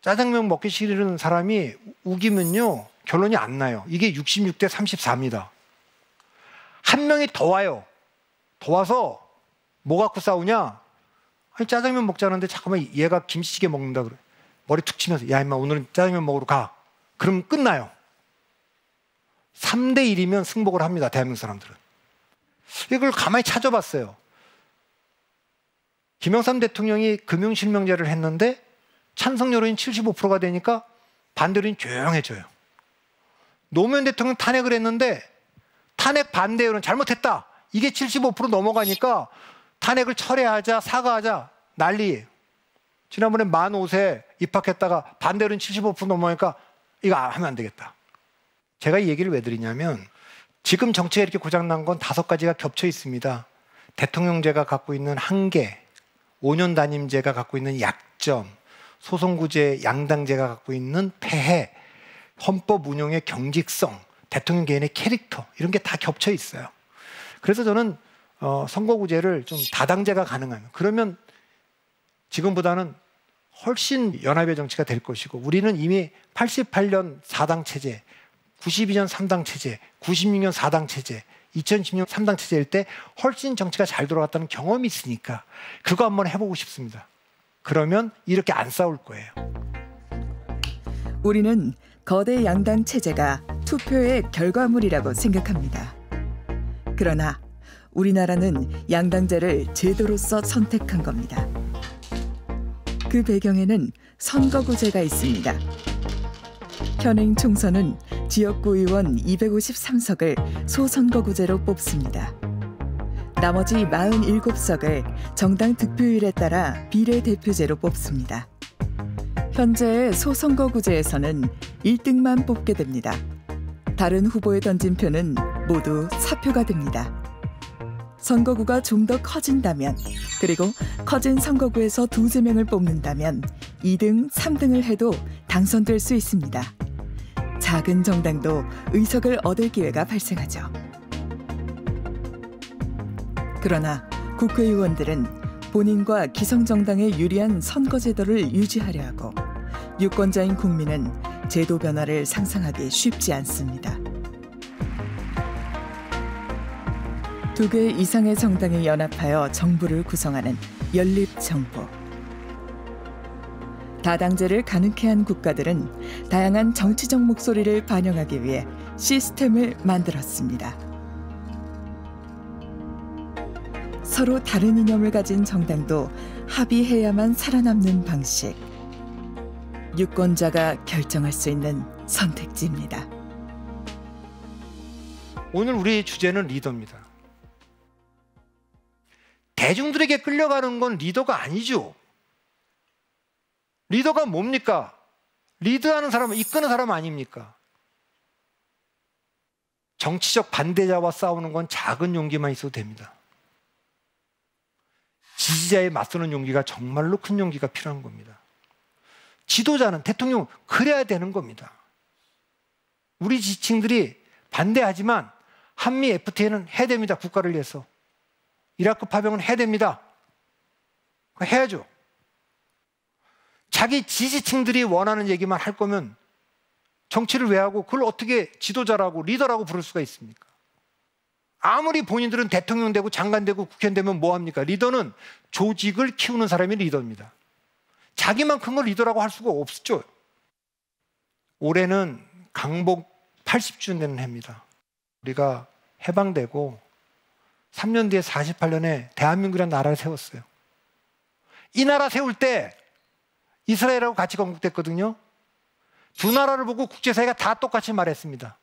짜장면 먹기 싫은 사람이 우기면요 결론이 안 나요. 이게 66대 34입니다. 한 명이 더 와요. 더 와서 뭐 갖고 싸우냐? 아니 짜장면 먹자는데 잠깐만 얘가 김치찌개 먹는다 그래. 머리 툭 치면서 야 임마 오늘은 짜장면 먹으러 가. 그럼 끝나요. 3대 1이면 승복을 합니다. 대한민국 사람들은. 이걸 가만히 찾아봤어요. 김영삼 대통령이 금융실명제를 했는데 찬성 여론이 75%가 되니까 반대론이 조용해져요. 노무현 대통령 탄핵을 했는데 탄핵 반대 여론 잘못했다. 이게 75% 넘어가니까 탄핵을 철회하자 사과하자 난리예요. 지난번에 만 5세 입학했다가 반대 여론 75% 넘어가니까 이거 하면 안 되겠다. 제가 이 얘기를 왜 드리냐면 지금 정치가 이렇게 고장난 건 5가지가 겹쳐 있습니다. 대통령제가 갖고 있는 한계, 5년 단임제가 갖고 있는 약점, 소선구제 양당제가 갖고 있는 폐해, 헌법 운용의 경직성, 대통령 개인의 캐릭터 이런 게 다 겹쳐 있어요. 그래서 저는 선거구제를 좀 다당제가 가능하면 그러면 지금보다는 훨씬 연합의 정치가 될 것이고 우리는 이미 88년 4당 체제, 92년 3당 체제, 96년 4당 체제, 2010년 3당 체제일 때 훨씬 정치가 잘 돌아갔다는 경험이 있으니까 그거 한번 해보고 싶습니다. 그러면 이렇게 안 싸울 거예요. 우리는 거대 양당 체제가 투표의 결과물이라고 생각합니다. 그러나 우리나라는 양당제를 제도로서 선택한 겁니다. 그 배경에는 선거구제가 있습니다. 현행 총선은 지역구 의원 253석을 소선거구제로 뽑습니다. 나머지 47석을 정당 득표율에 따라 비례대표제로 뽑습니다. 현재의 소선거구제에서는 1등만 뽑게 됩니다. 다른 후보에 던진 표는 모두 사표가 됩니다. 선거구가 좀 더 커진다면, 그리고 커진 선거구에서 두세 명을 뽑는다면 2등, 3등을 해도 당선될 수 있습니다. 작은 정당도 의석을 얻을 기회가 발생하죠. 그러나 국회의원들은 본인과 기성정당에 유리한 선거제도를 유지하려 하고 유권자인 국민은 제도 변화를 상상하기 쉽지 않습니다. 2개 이상의 정당이 연합하여 정부를 구성하는 연립정부. 다당제를 가능케 한 국가들은 다양한 정치적 목소리를 반영하기 위해 시스템을 만들었습니다. 서로 다른 이념을 가진 정당도 합의해야만 살아남는 방식. 유권자가 결정할 수 있는 선택지입니다. 오늘 우리의 주제는 리더입니다. 대중들에게 끌려가는 건 리더가 아니죠. 리더가 뭡니까? 리드하는 사람, 이끄는 사람 아닙니까? 정치적 반대자와 싸우는 건 작은 용기만 있어도 됩니다. 지지자에 맞서는 용기가 정말로 큰 용기가 필요한 겁니다. 지도자는, 대통령, 그래야 되는 겁니다. 우리 지층들이 반대하지만 한미 FTA는 해야 됩니다. 국가를 위해서. 이라크 파병은 해야 됩니다. 해야죠. 자기 지지층들이 원하는 얘기만 할 거면 정치를 왜 하고 그걸 어떻게 지도자라고 리더라고 부를 수가 있습니까? 아무리 본인들은 대통령 되고 장관 되고 국회의원 되면 뭐합니까? 리더는 조직을 키우는 사람이 리더입니다. 자기만큼 걸 리더라고 할 수가 없죠. 올해는 강복 80주년 되는 해입니다. 우리가 해방되고 3년 뒤에 48년에 대한민국이라는 나라를 세웠어요. 이 나라 세울 때 이스라엘하고 같이 건국됐거든요. 두 나라를 보고 국제사회가 다 똑같이 말했습니다.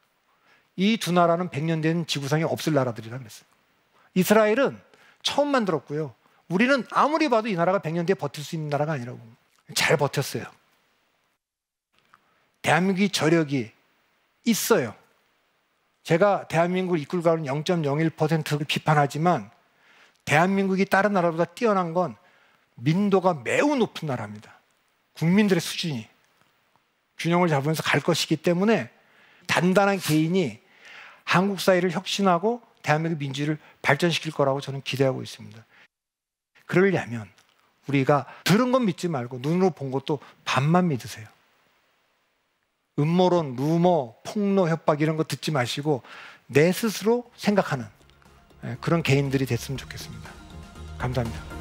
이 두 나라는 100년 뒤에는 지구상에 없을 나라들이라고 그랬어요. 이스라엘은 처음 만들었고요. 우리는 아무리 봐도 이 나라가 100년 뒤에 버틸 수 있는 나라가 아니라고. 잘 버텼어요. 대한민국이 저력이 있어요. 제가 대한민국을 이끌고 가는 0.01%를 비판하지만 대한민국이 다른 나라보다 뛰어난 건 민도가 매우 높은 나라입니다. 국민들의 수준이 균형을 잡으면서 갈 것이기 때문에 단단한 개인이 한국 사회를 혁신하고 대한민국 민주주의를 발전시킬 거라고 저는 기대하고 있습니다. 그러려면 우리가 들은 건 믿지 말고 눈으로 본 것도 반만 믿으세요. 음모론, 루머, 폭로, 협박 이런 거 듣지 마시고 내 스스로 생각하는 그런 개인들이 됐으면 좋겠습니다. 감사합니다.